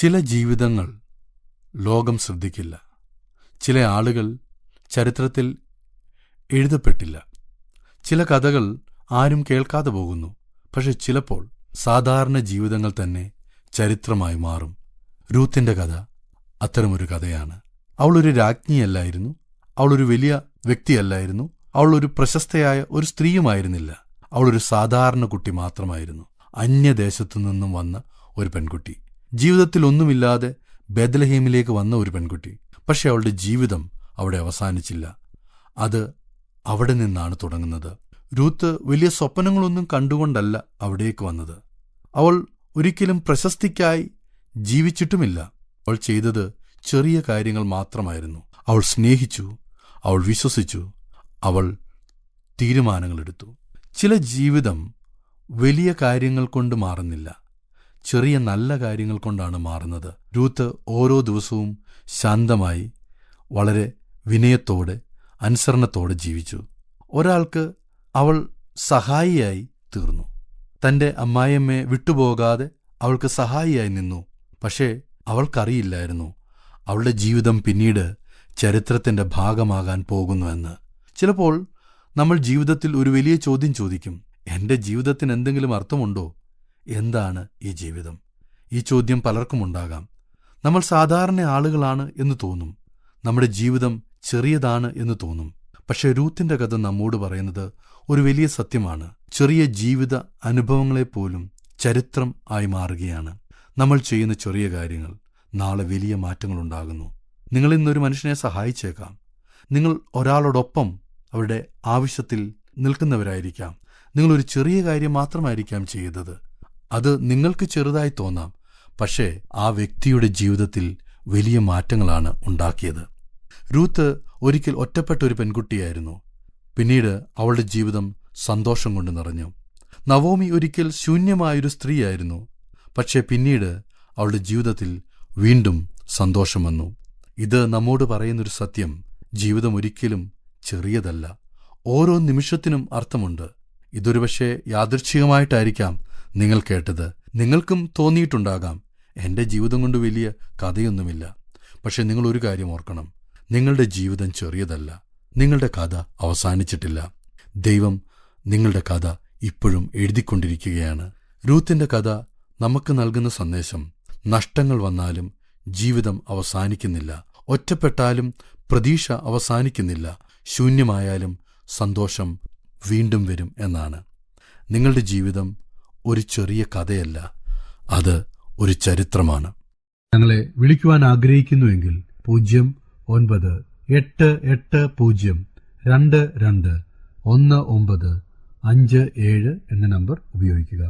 ചില ജീവിതങ്ങൾ ലോകം ശ്രദ്ധിക്കില്ല. ചില ആളുകൾ ചരിത്രത്തിൽ എഴുതപ്പെട്ടില്ല. ചില കഥകൾ ആരും കേൾക്കാതെ പോകുന്നു. പക്ഷെ ചിലപ്പോൾ സാധാരണ ജീവിതങ്ങൾ തന്നെ ചരിത്രമായി മാറും. രൂത്തിന്റെ കഥ അത്തരമൊരു കഥയാണ്. അവളൊരു രാജ്ഞിയല്ലായിരുന്നു. അവളൊരു വലിയ വ്യക്തിയല്ലായിരുന്നു. അവളൊരു പ്രശസ്തയായ ഒരു സ്ത്രീയുമായിരുന്നില്ല. അവളൊരു സാധാരണ കുട്ടി മാത്രമായിരുന്നു. അന്യദേശത്തു നിന്നും വന്ന ഒരു പെൺകുട്ടി. ജീവിതത്തിൽ ഒന്നുമില്ലാതെ ബേത്ലഹേമിലേക്ക് വന്ന ഒരു പെൺകുട്ടി. പക്ഷെ അവളുടെ ജീവിതം അവിടെ അവസാനിച്ചില്ല. അത് അവിടെ നിന്നാണ് തുടങ്ങുന്നത്. രൂത്ത് വലിയ സ്വപ്നങ്ങളൊന്നും കണ്ടുകൊണ്ടല്ല അവിടേക്ക് വന്നത്. അവൾ ഒരിക്കലും പ്രശസ്തിക്കായി ജീവിച്ചിട്ടുമില്ല. അവൾ ചെയ്തത് ചെറിയ കാര്യങ്ങൾ മാത്രമായിരുന്നു. അവൾ സ്നേഹിച്ചു, അവൾ വിശ്വസിച്ചു, അവൾ തീരുമാനങ്ങളെടുത്തു. ചില ജീവിതം വലിയ കാര്യങ്ങൾ കൊണ്ട് മാറുന്നില്ല, ചെറിയ നല്ല കാര്യങ്ങൾ കൊണ്ടാണ് മാറുന്നത്. രൂത്ത് ഓരോ ദിവസവും ശാന്തമായി, വളരെ വിനയത്തോടെ, അനുസരണത്തോടെ ജീവിച്ചു. ഒരാൾക്ക് അവൾ സഹായിയായി തീർന്നു. തന്റെ അമ്മായിയമ്മയെ വിട്ടുപോകാതെ അവൾക്ക് സഹായിയായി നിന്നു. പക്ഷേ അവൾക്കറിയില്ലായിരുന്നു അവളുടെ ജീവിതം പിന്നീട് ചരിത്രത്തിന്റെ ഭാഗമാകാൻ പോകുന്നുവെന്ന്. ചിലപ്പോൾ നമ്മൾ ജീവിതത്തിൽ ഒരു വലിയ ചോദ്യം ചോദിക്കും: എന്റെ ജീവിതത്തിന് എന്തെങ്കിലും അർത്ഥമുണ്ടോ? എന്താണ് ഈ ജീവിതം? ഈ ചോദ്യം പലർക്കുമുണ്ടാകാം. നമ്മൾ സാധാരണ ആളുകളാണ് എന്ന് തോന്നും. നമ്മുടെ ജീവിതം ചെറിയതാണ് എന്ന് തോന്നും. പക്ഷെ രൂത്തിന്റെ കഥ നമ്മോട് പറയുന്നത് ഒരു വലിയ സത്യമാണ്. ചെറിയ ജീവിത അനുഭവങ്ങളെപ്പോലും ചരിത്രം ആയി മാറുകയാണ്. നമ്മൾ ചെയ്യുന്ന ചെറിയ കാര്യങ്ങൾ നാളെ വലിയ മാറ്റങ്ങളുണ്ടാകുന്നു. നിങ്ങൾ ഇന്നൊരു മനുഷ്യനെ സഹായിച്ചേക്കാം. നിങ്ങൾ ഒരാളോടൊപ്പം അവരുടെ ആവശ്യത്തിൽ നിൽക്കുന്നവരായിരിക്കാം. നിങ്ങളൊരു ചെറിയ കാര്യം മാത്രമായിരിക്കാം ചെയ്തത്. അത് നിങ്ങൾക്ക് ചെറുതായി തോന്നാം, പക്ഷേ ആ വ്യക്തിയുടെ ജീവിതത്തിൽ വലിയ മാറ്റങ്ങളാണ് ഉണ്ടാക്കിയത്. രൂത്ത് ഒരിക്കൽ ഒറ്റപ്പെട്ട ഒരു പെൺകുട്ടിയായിരുന്നു. പിന്നീട് അവളുടെ ജീവിതം സന്തോഷം കൊണ്ട് നിറഞ്ഞു. നവോമി ഒരിക്കൽ ശൂന്യമായൊരു സ്ത്രീയായിരുന്നു. പക്ഷേ പിന്നീട് അവളുടെ ജീവിതത്തിൽ വീണ്ടും സന്തോഷം വന്നു. ഇത് നമ്മോട് പറയുന്നൊരു സത്യം: ജീവിതം ഒരിക്കലും ചെറിയതല്ല. ഓരോ നിമിഷത്തിനും അർത്ഥമുണ്ട്. ഇതൊരു പക്ഷേ യാദൃച്ഛികമായിട്ടായിരിക്കാം നിങ്ങൾ കേട്ടത്. നിങ്ങൾക്കും തോന്നിയിട്ടുണ്ടാകാം, എന്റെ ജീവിതം കൊണ്ട് വലിയ കഥയൊന്നുമില്ല. പക്ഷെ നിങ്ങൾ ഒരു കാര്യം ഓർക്കണം: നിങ്ങളുടെ ജീവിതം ചെറിയതല്ല. നിങ്ങളുടെ കഥ അവസാനിച്ചിട്ടില്ല. ദൈവം നിങ്ങളുടെ കഥ ഇപ്പോഴും എഴുതിക്കൊണ്ടിരിക്കുകയാണ്. രൂത്തിന്റെ കഥ നമുക്ക് നൽകുന്ന സന്ദേശം: നഷ്ടങ്ങൾ വന്നാലും ജീവിതം അവസാനിക്കുന്നില്ല. ഒറ്റപ്പെട്ടാലും പ്രതീക്ഷ അവസാനിക്കുന്നില്ല. ശൂന്യമായാലും സന്തോഷം വീണ്ടും വരും എന്നാണ്. നിങ്ങളുടെ ജീവിതം ഒരു ചെറിയ കഥയല്ല, അത് ഒരു ചരിത്രമാണ്. ഞങ്ങളെ വിളിക്കുവാൻ ആഗ്രഹിക്കുന്നുവെങ്കിൽ 0980221957 എന്ന നമ്പർ ഉപയോഗിക്കുക.